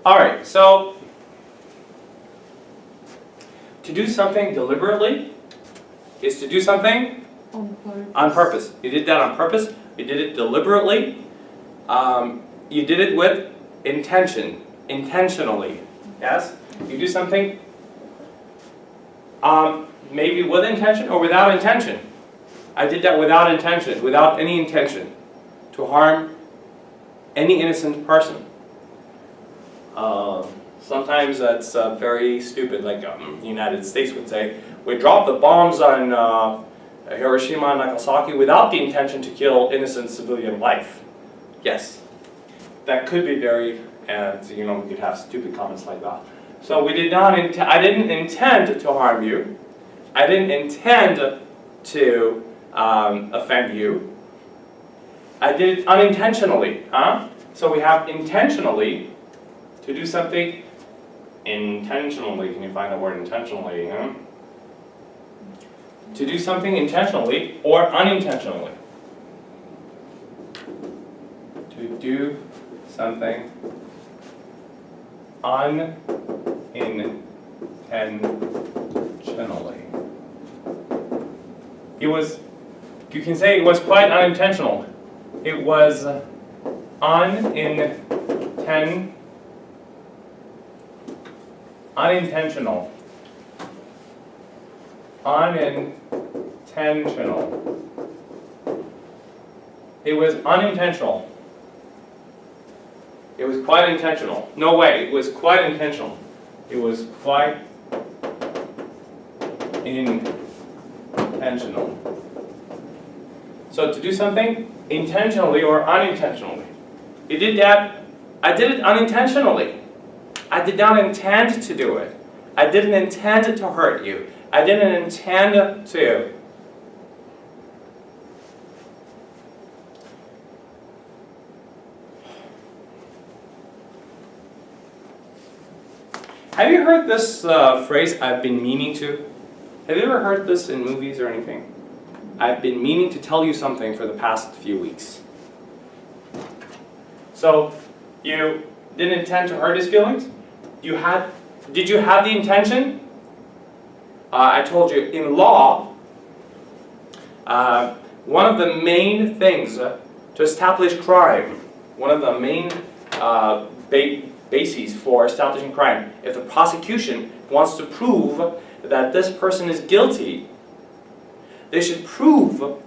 Alright, so to do something deliberately is to do something on purpose. You did that on purpose, you did it deliberately, you did it with intention, intentionally. Yes? You do something maybe with intention or without intention. I did that without intention, without any intention to harm any innocent person. Sometimes that's very stupid, like the United States would say, we dropped the bombs on Hiroshima and Nagasaki without the intention to kill innocent civilian life. Yes, that could be very, you know, we could have stupid comments like that. So we did not, I didn't intend to harm you. I didn't intend to offend you. I did it unintentionally, huh? So we have intentionally to do something intentionally. Can you find the word intentionally, huh? To do something intentionally or unintentionally. To do something unintentionally. It was, you can say it was quite unintentional. It was unintentional. Unintentional. It was unintentional. It was quite intentional. No way, it was quite intentional. It was quite intentional. So to do something intentionally or unintentionally. You did that, I did it unintentionally. I did not intend to do it. I didn't intend to hurt you. I didn't intend to. Have you heard this phrase, I've been meaning to? Have you ever heard this in movies or anything? I've been meaning to tell you something for the past few weeks. So, you didn't intend to hurt his feelings? Did you have the intention? I told you, in law, one of the main things to establish crime, one of the main bases for establishing crime, if the prosecution wants to prove that this person is guilty, they should prove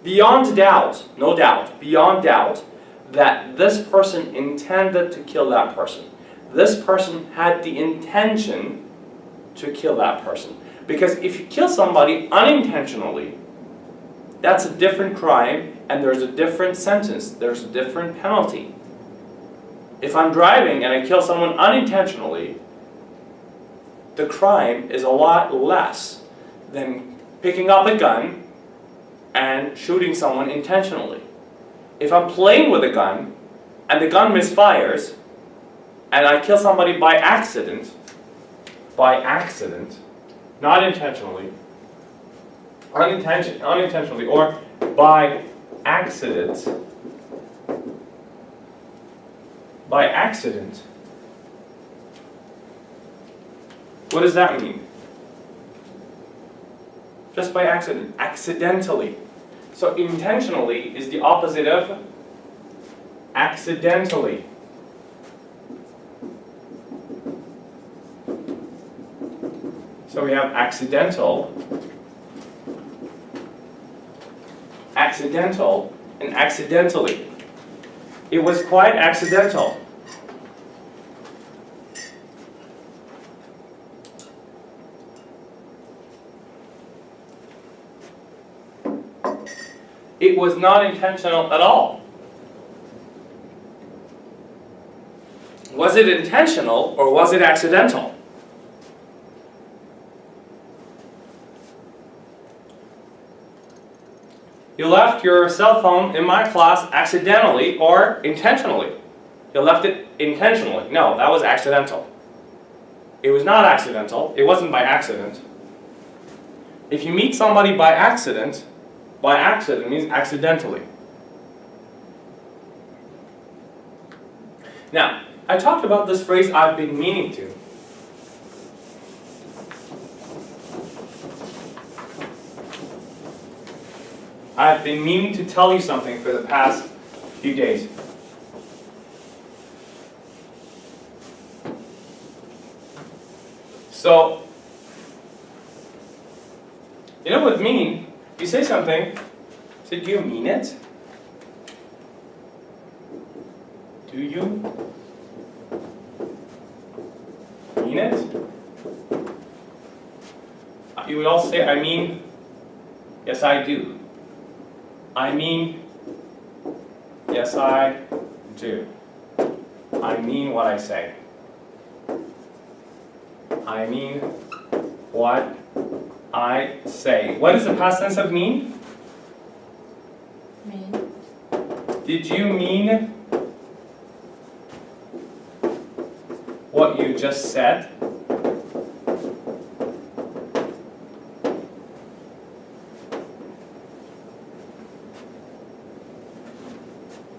beyond doubt, no doubt, beyond doubt, that this person intended to kill that person. This person had the intention to kill that person. Because if you kill somebody unintentionally, that's a different crime and there's a different sentence, there's a different penalty. If I'm driving and I kill someone unintentionally, the crime is a lot less than picking up a gun and shooting someone intentionally. If I'm playing with a gun and the gun misfires and I kill somebody by accident, not intentionally, unintentionally, or by accident, what does that mean? Just by accident, accidentally. So intentionally is the opposite of accidentally. So we have accidental, and accidentally. It was quite accidental. It was not intentional at all. Was it intentional or was it accidental? You left your cell phone in my class accidentally or intentionally. You left it intentionally. No, that was accidental. It was not accidental. It wasn't by accident. If you meet somebody by accident means accidentally. Now, I talked about this phrase, I've been meaning to. I've been meaning to tell you something for the past few days. So, you know what mean? You say something, say, do you mean it? Do you mean it? You would also say, I mean, yes I do. I mean, yes I do. I mean what I say. I mean what I say. What is the past tense of mean? Mean. Did you mean what you just said?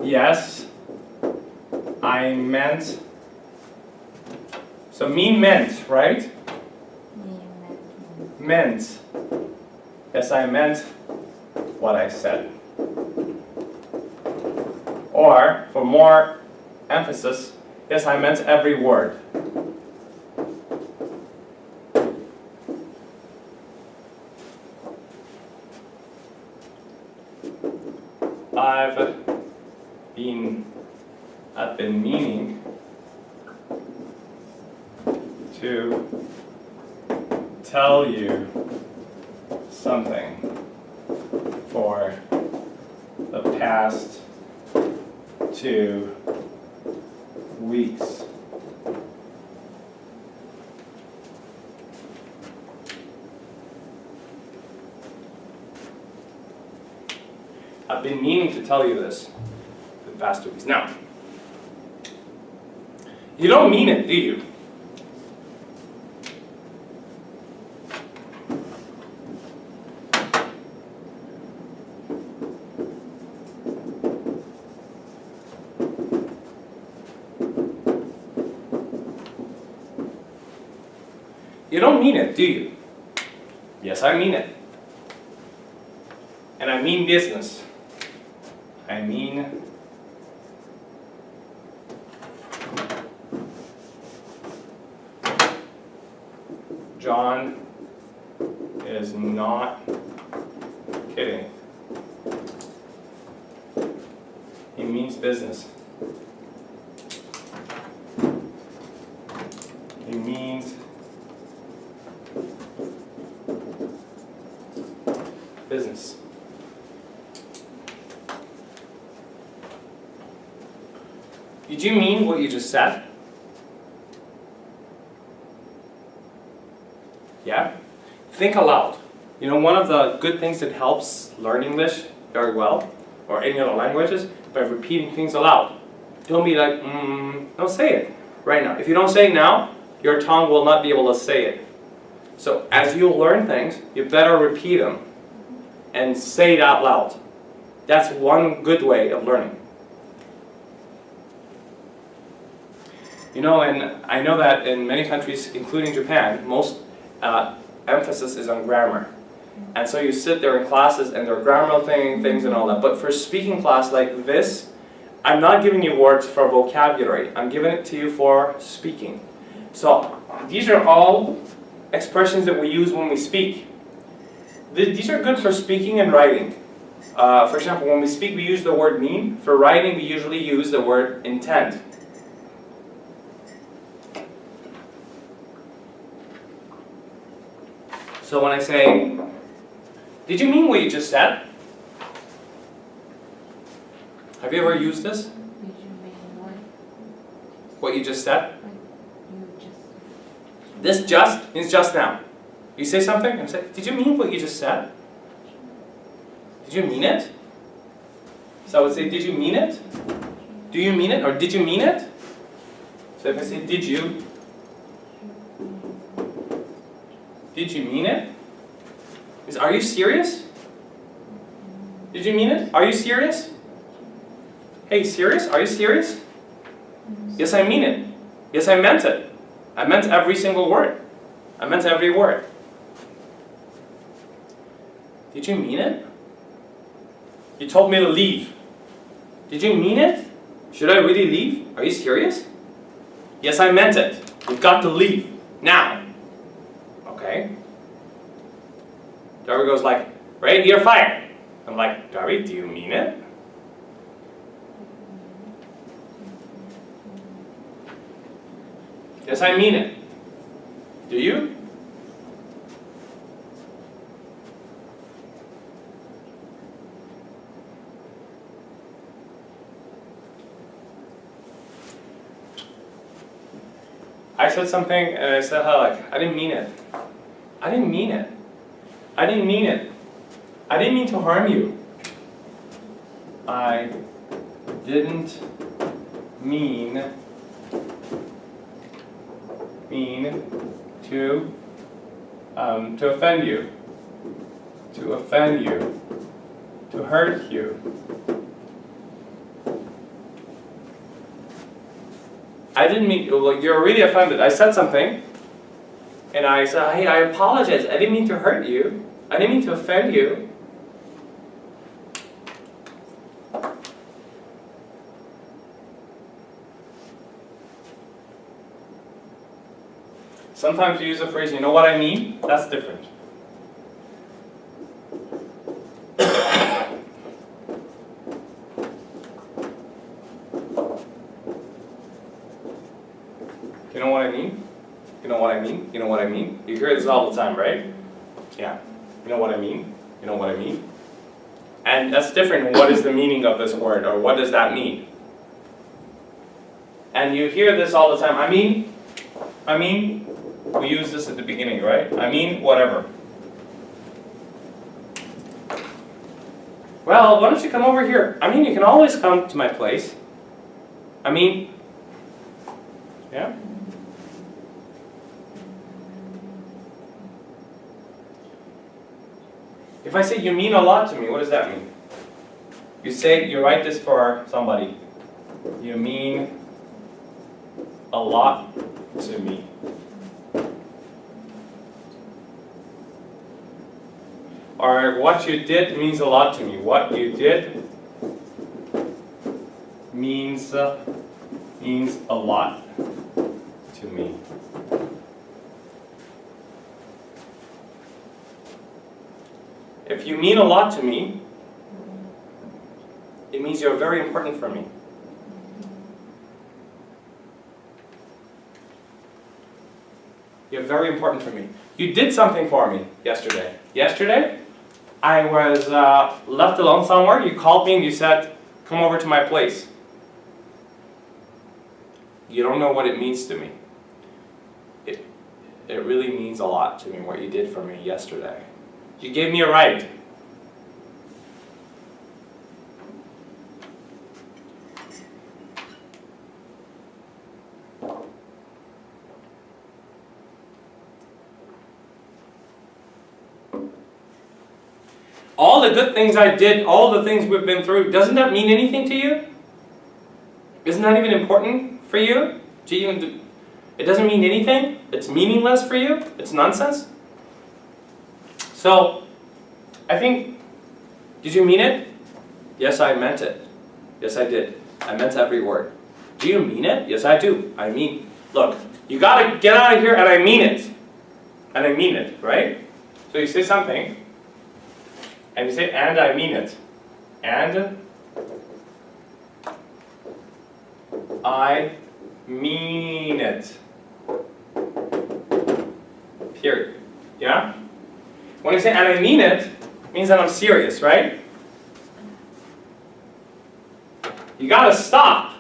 Yes, I meant. So mean meant, right? Meant. Yes, I meant what I said. Or, for more emphasis, yes, I meant every word. I've been meaning to tell you something for the past 2 weeks. I've been meaning to tell you this for the past 2 weeks. Now, you don't mean it, do you? You don't mean it, do you? Yes, I mean it. And I mean business. I mean John is not kidding. He means business. He means business. Did you mean what you just said? Yeah? Think aloud. You know, one of the good things that helps learn English very well, or any other languages, by repeating things aloud. Don't be like, don't say it right now. If you don't say it now, your tongue will not be able to say it. So as you learn things, you better repeat them and say it out loud. That's one good way of learning. You know, and I know that in many countries, including Japan, most emphasis is on grammar. And so you sit there in classes and there are grammar things and all that. But for a speaking class like this, I'm not giving you words for vocabulary. I'm giving it to you for speaking. So these are all expressions that we use when we speak. These are good for speaking and writing. For example, when we speak, we use the word mean. For writing, we usually use the word intent. So when I say, did you mean what you just said? Have you ever used this? Did you mean what? What you just said? You just. This just means just now. You say something and say, did you mean what you just said? Did you mean it? So I would say, did you mean it? Do you mean it? Or did you mean it? So if I say, did you mean it? Are you serious? Did you mean it? Are you serious? Hey, serious? Are you serious? Yes, I mean it. Yes, I meant it. I meant every single word. I meant every word. Did you mean it? You told me to leave. Did you mean it? Should I really leave? Are you serious? Yes, I meant it. You've got to leave. Now. Okay. Darby goes like, right, you're fired. I'm like, Darby, do you mean it? Yes, I mean it. Do you? I said something and I said how like, I didn't mean it. I didn't mean it. I didn't mean it. I didn't mean to harm you. I didn't mean to offend you. To offend you. To hurt you. I didn't mean, well, you're really offended. I said something, and I said, hey, I apologize. I didn't mean to hurt you. I didn't mean to offend you. Sometimes you use the phrase, you know what I mean? That's different. You know what I mean? You know what I mean? You know what I mean? You hear this all the time, right? Yeah. You know what I mean? You know what I mean? And that's different. What is the meaning of this word, or what does that mean? And you hear this all the time. I mean, we use this at the beginning, right? I mean, whatever. Well, why don't you come over here? I mean, you can always come to my place. I mean, yeah? If I say you mean a lot to me, what does that mean? You say, you write this for somebody. You mean a lot to me. Or what you did means a lot to me. What you did means a lot to me. If you mean a lot to me, it means you're very important for me. You're very important for me. You did something for me yesterday. Yesterday, I was left alone somewhere. You called me and you said, come over to my place. You don't know what it means to me. It really means a lot to me what you did for me yesterday. You gave me a ride. All the good things I did, all the things we've been through, doesn't that mean anything to you? Isn't that even important for you? It doesn't mean anything? It's meaningless for you? It's nonsense? So, I think, did you mean it? Yes, I meant it. Yes, I did. I meant every word. Do you mean it? Yes, I do. I mean, look, you gotta get out of here and I mean it. And I mean it, right? So you say something, and you say, and I mean it. And I mean it. Period. Yeah? When I say, and I mean it, it means that I'm serious, right? You gotta stop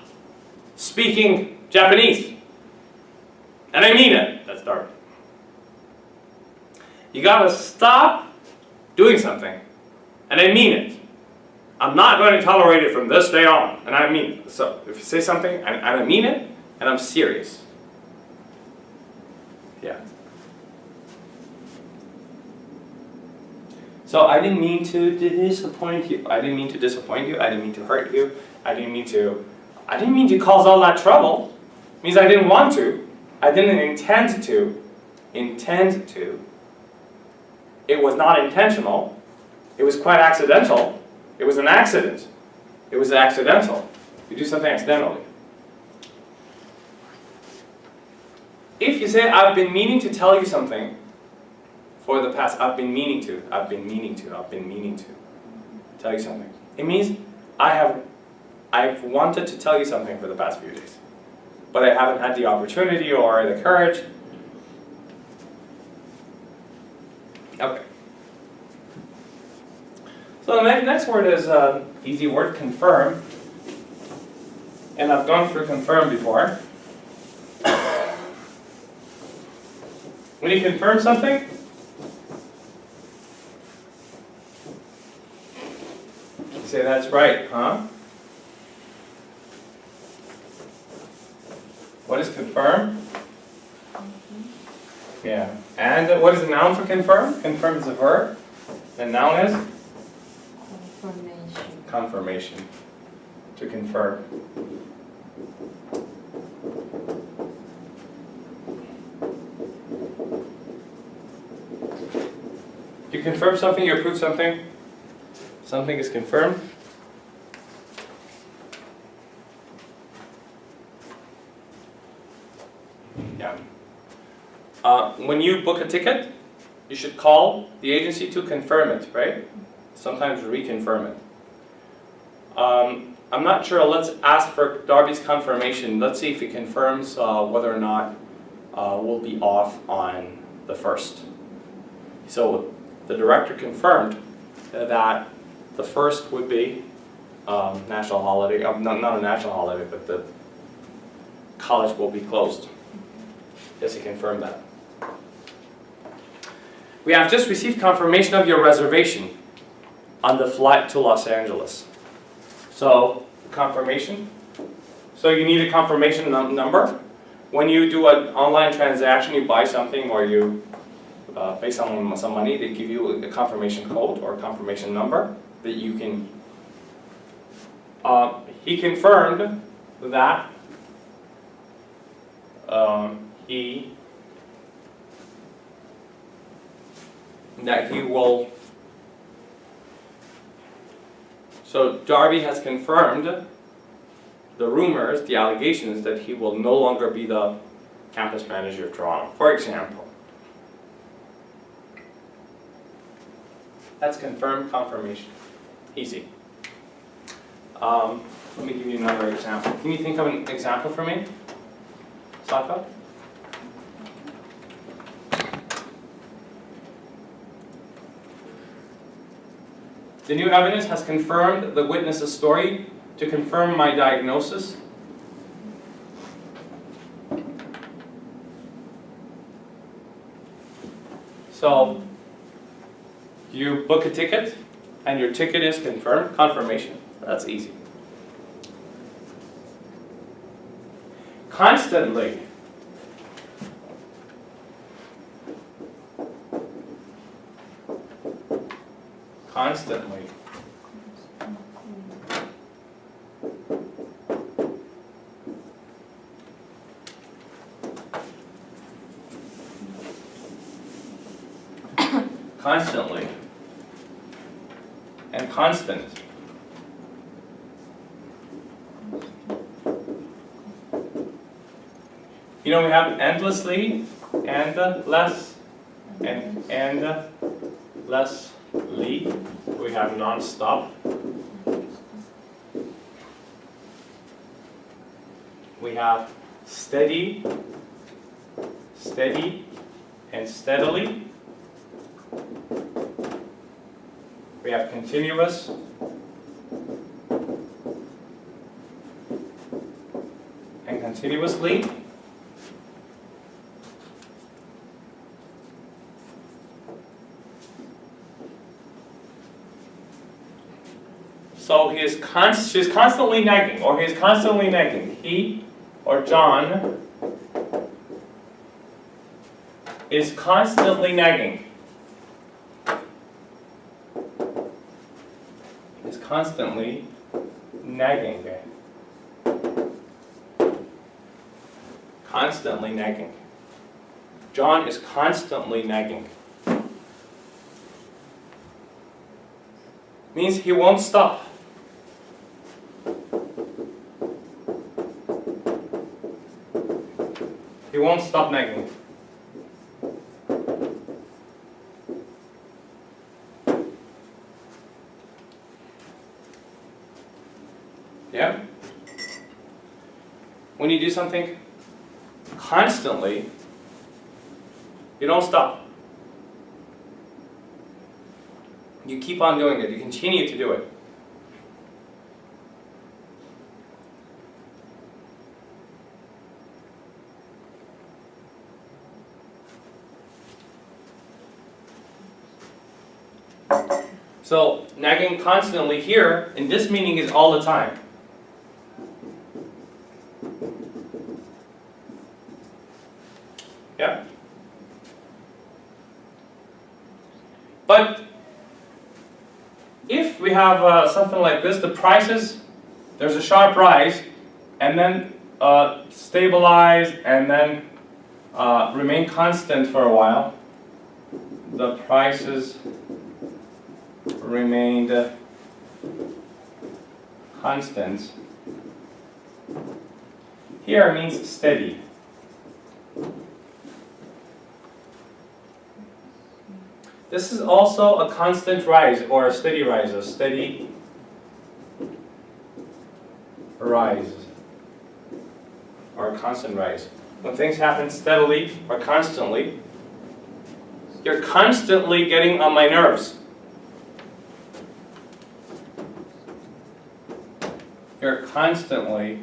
speaking Japanese. And I mean it. That's dark. You gotta stop doing something. And I mean it. I'm not going to tolerate it from this day on. And I mean it. So if you say something, and I mean it, and I'm serious. Yeah. So I didn't mean to disappoint you. I didn't mean to disappoint you. I didn't mean to hurt you. I didn't mean to cause all that trouble. Means I didn't want to. I didn't intend to. Intend to. It was not intentional. It was quite accidental. It was an accident. It was accidental. You do something accidentally. If you say, I've been meaning to tell you something for the past, I've been meaning to tell you something. It means I've wanted to tell you something for the past few days, but I haven't had the opportunity or the courage. Okay. So the next word is easy word, confirm. And I've gone through confirm before. When you confirm something, you say that's right, huh? What is confirm? Yeah. And what is the noun for confirm? Confirm is a verb. The noun is? Confirmation. Confirmation. To confirm. You confirm something, you approve something. Something is confirmed. Yeah. When you book a ticket, you should call the agency to confirm it, right? Sometimes reconfirm it. I'm not sure, let's ask for Darby's confirmation. Let's see if he confirms whether or not we'll be off on the 1st. So the director confirmed that the 1st would be national holiday, not a national holiday, but the college will be closed. Yes, he confirmed that. We have just received confirmation of your reservation on the flight to Los Angeles. So, confirmation. So you need a confirmation number. When you do an online transaction, you buy something or you pay someone some money, they give you a confirmation code or a confirmation number that you can. He confirmed that he will. So Darby has confirmed the rumors, the allegations that he will no longer be the campus manager of Toronto, for example. That's confirmed confirmation. Easy. Let me give you another example. Can you think of an example for me, Saka? The new evidence has confirmed the witness's story to confirm my diagnosis. So, you book a ticket, and your ticket is confirmed, confirmation. That's easy. Constantly. Constantly. Constantly. And constant. You know, we have endlessly, and less, and lessly. We have non-stop. We have steady, steady, and steadily. We have continuous. And continuously. So she's constantly nagging, or he is constantly nagging. He, or John, is constantly nagging. Is constantly nagging. Constantly nagging. John is constantly nagging. Means he won't stop. He won't stop nagging. Yeah? When you do something constantly, you don't stop. You keep on doing it. You continue to do it. So, nagging constantly here, in this meaning, is all the time. Yeah? But if we have something like this, the prices, there's a sharp rise, and then stabilize, and then remain constant for a while. The prices remained constant. Here means steady. This is also a constant rise or a steady rise, a steady rise or a constant rise. When things happen steadily or constantly, you're constantly getting on my nerves. You're constantly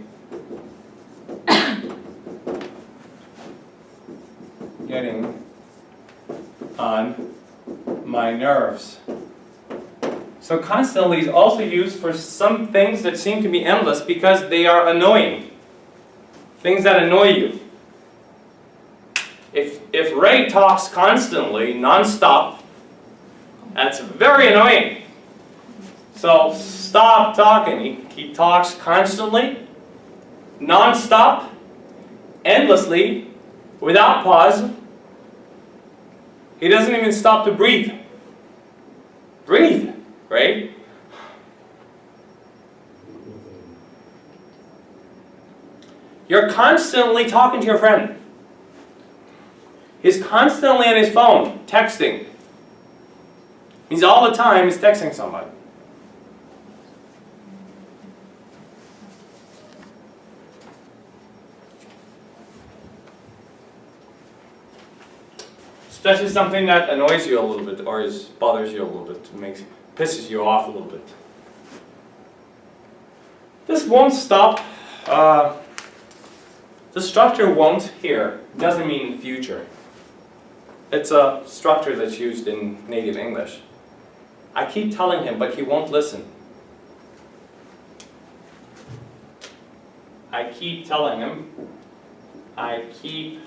getting on my nerves. So constantly is also used for some things that seem to be endless because they are annoying. Things that annoy you. If Ray talks constantly, non-stop, that's very annoying. So stop talking. He talks constantly, non-stop, endlessly, without pause. He doesn't even stop to breathe. Breathe, right? You're constantly talking to your friend. He's constantly on his phone, texting. He's all the time he's texting somebody. Especially something that annoys you a little bit or bothers you a little bit, pisses you off a little bit. This won't stop. The structure won't here doesn't mean future. It's a structure that's used in native English. I keep telling him, but he won't listen. I keep telling him. I keep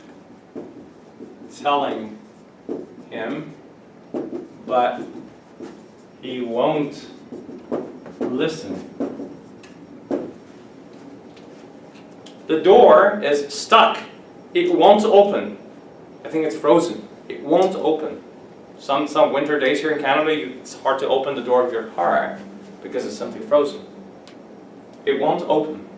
telling him, but he won't listen. The door is stuck. It won't open. I think it's frozen. It won't open. Some winter days here in Canada, it's hard to open the door of your car because it's simply frozen. It won't open.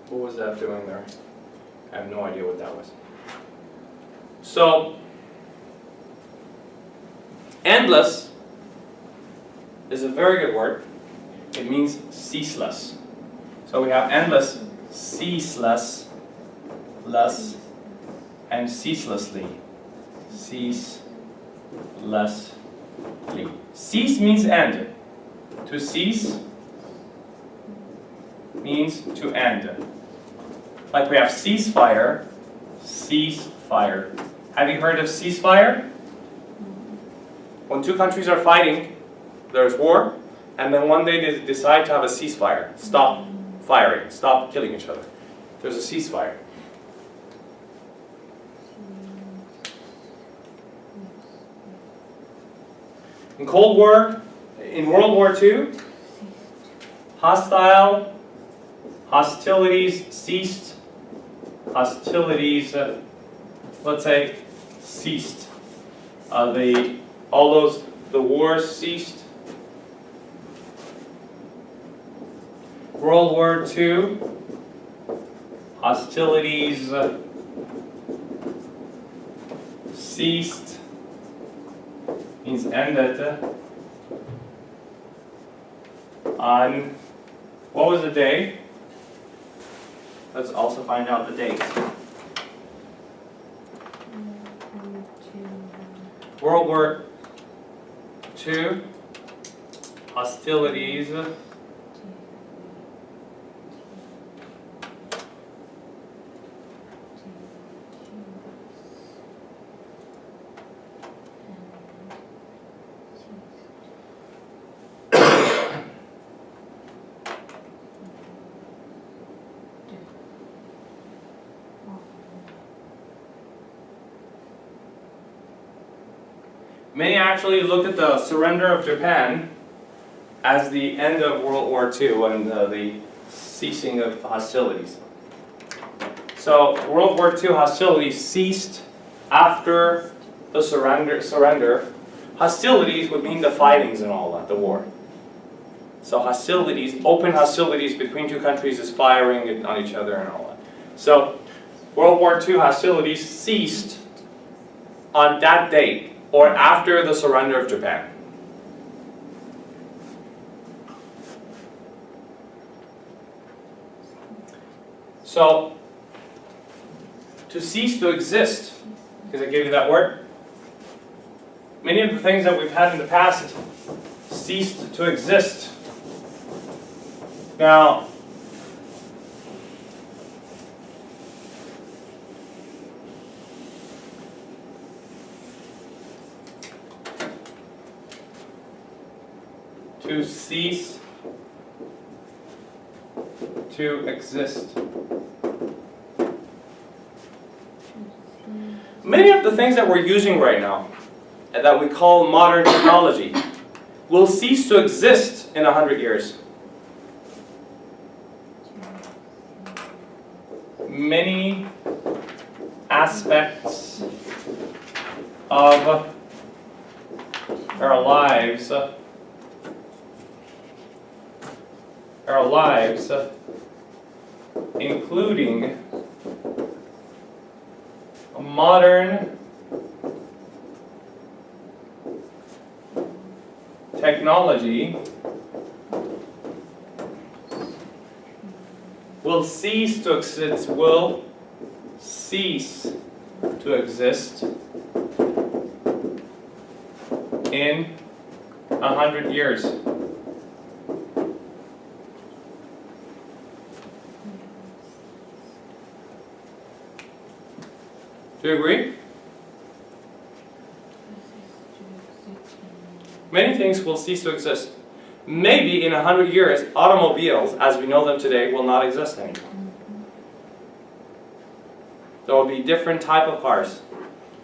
What was that doing there? I have no idea what that was. So, endless is a very good word. It means ceaseless. So we have endless, ceaseless, less, and ceaselessly. Ceaselessly. Cease means end. To cease means to end. Like we have ceasefire, ceasefire. Have you heard of ceasefire? When two countries are fighting, there's war, and then one day they decide to have a ceasefire. Stop firing, stop killing each other. There's a ceasefire. In in World War II, hostilities ceased. Hostilities, let's say, ceased. The wars ceased. World War II, hostilities ceased, means ended, on, what was the day? Let's also find out the date. World War II, hostilities Many actually look at the surrender of Japan as the end of World War II and the ceasing of hostilities. So World War II hostilities ceased after the surrender. Hostilities would mean the fightings and all that, the war. So hostilities, open hostilities between two countries is firing on each other and all that. So World War II hostilities ceased on that date, or after the surrender of Japan. So, to cease to exist, because I gave you that word, many of the things that we've had in the past ceased to exist. Now, to cease to exist. Many of the things that we're using right now, and that we call modern technology, will cease to exist in 100 years. Many aspects of our lives including modern technology, will cease to exist, in 100 years. Do you agree? Many things will cease to exist. Maybe in 100 years, automobiles, as we know them today, will not exist anymore. There will be different type of cars.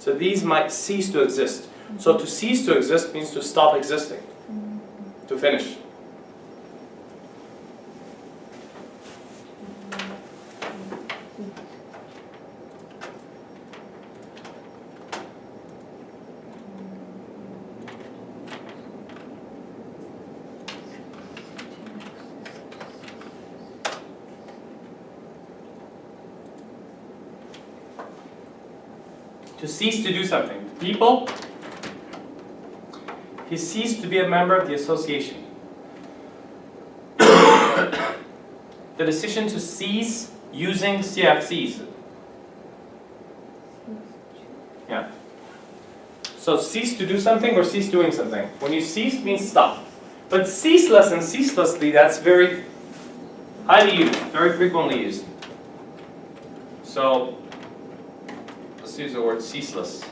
So these might cease to exist. So to cease to exist means to stop existing, to finish. To cease to do something. People, he ceased to be a member of the association. The decision to cease using CFCs. Yeah. So cease to do something or cease doing something. When you cease means stop. But ceaseless and ceaselessly, that's very highly used, very frequently used. So let's use the word ceaseless.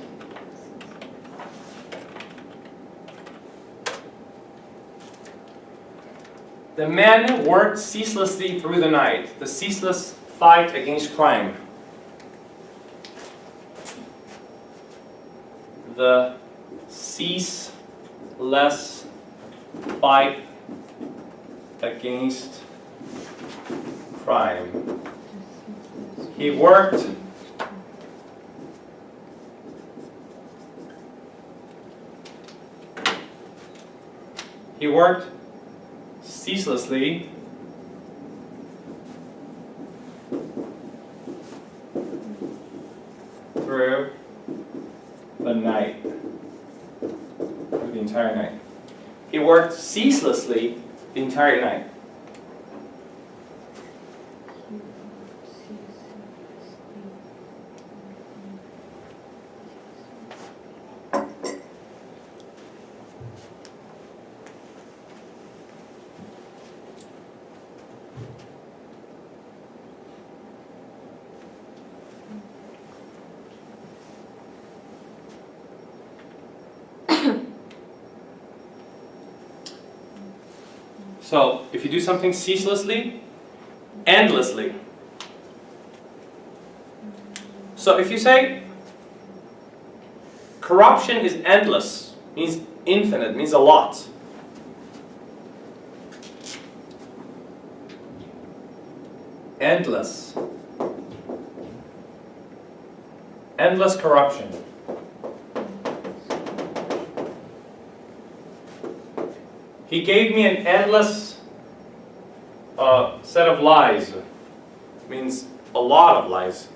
The men worked ceaselessly through the night, the ceaseless fight against crime. The ceaseless less fight against crime. He worked ceaselessly through the night, through the entire night. He worked ceaselessly the entire night. So, if you do something ceaselessly, endlessly. So, if you say corruption is endless, means infinite, means a lot. Endless. Endless corruption. He gave me an endless set of lies. Means a lot of lies.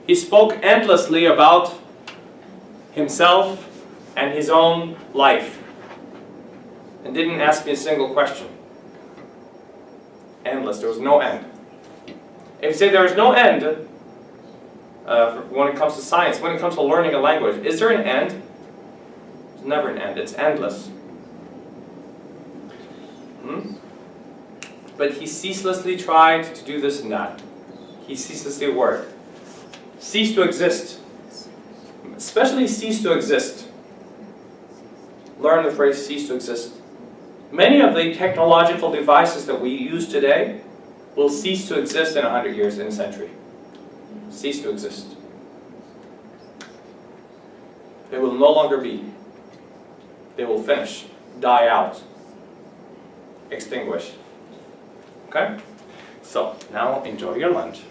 He spoke endlessly about himself and his own life and didn't ask me a single question. Endless, there was no end. If you say there is no end when it comes to science, when it comes to learning a language, is there an end? There's never an end, it's endless. But he ceaselessly tried to do this and that. He ceaselessly worked. Cease to exist. Especially cease to exist. Learn the phrase cease to exist. Many of the technological devices that we use today will cease to exist in 100 years, in a century. Cease to exist. They will no longer be. They will finish, die out, extinguish. Okay? So, now enjoy your lunch.